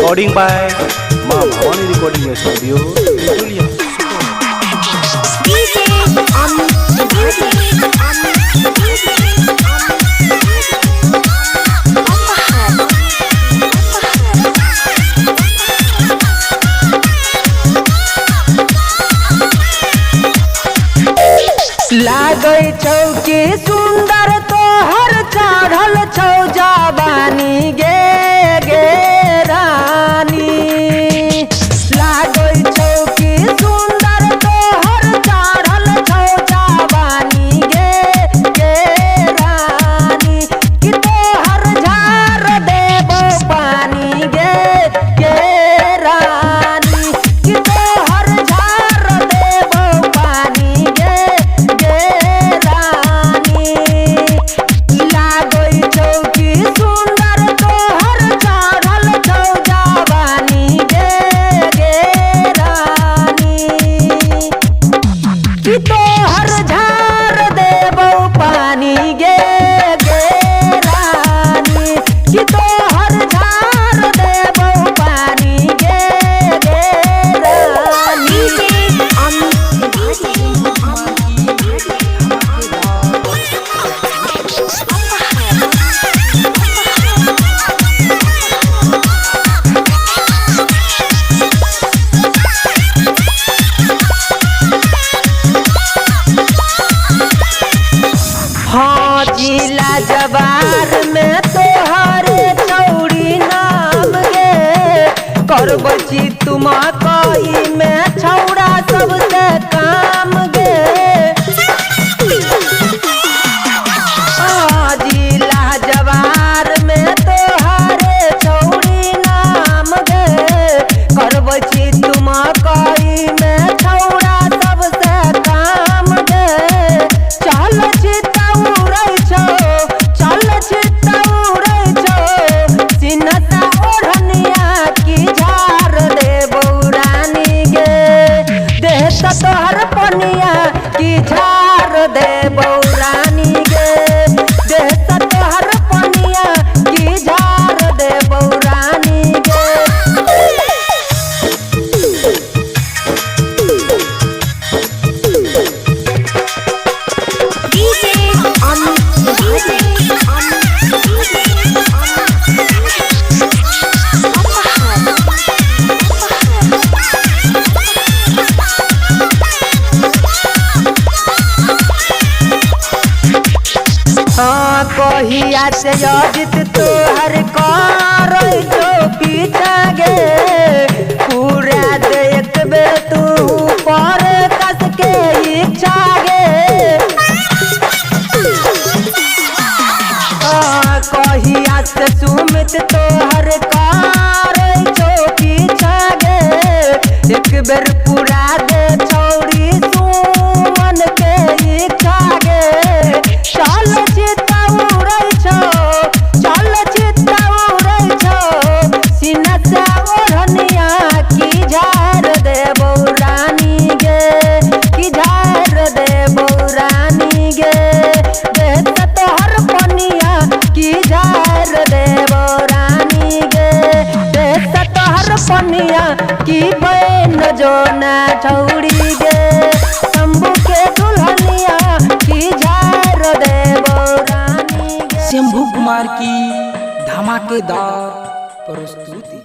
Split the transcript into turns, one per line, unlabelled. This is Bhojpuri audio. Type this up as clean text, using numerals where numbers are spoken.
Recording by Ma Bhavani Recording Studio, Julia.
लागई चौकी सुंदर तोहर चढ़ल छौ जवानी गे गे रानी। लागई चौकी सुंदर तोहर चढ़ल छौ जवानी गे गे रानी। कि तोहर झार देबो पानी गे गे रानी। कि तोहर झार देबो पानी गे हाँ जिला जवार में तोहरे चौड़ी नाम गे। करबची तुम कई में छौड़ा सबसे काम गे। हाँ जिला जवार में तोहरे चौड़ी नाम गे। करबची तुम कई में छौड़ा सबसे काम गे। चल तोहर पनिया की झार दे बौरानी गे। देह तोहर पनिया की झार दे बौरानी गे। हाँ कहिया से अजित तोहर कर जो पीछा गे। पूरा देख बे तू पर कस के इच्छा गे। हाँ कहिया से सुमित तोहर कर जो पीछा गे। एक बेर पूरा दे छौड़ी सुमन के इच्छा गे। चल पनिया की बहन जो ना छौड़ी गे। शंभू के दुल्हनिया की झार देबो रानी गे।
शंभू कुमार की धमाकेदार प्रस्तुति।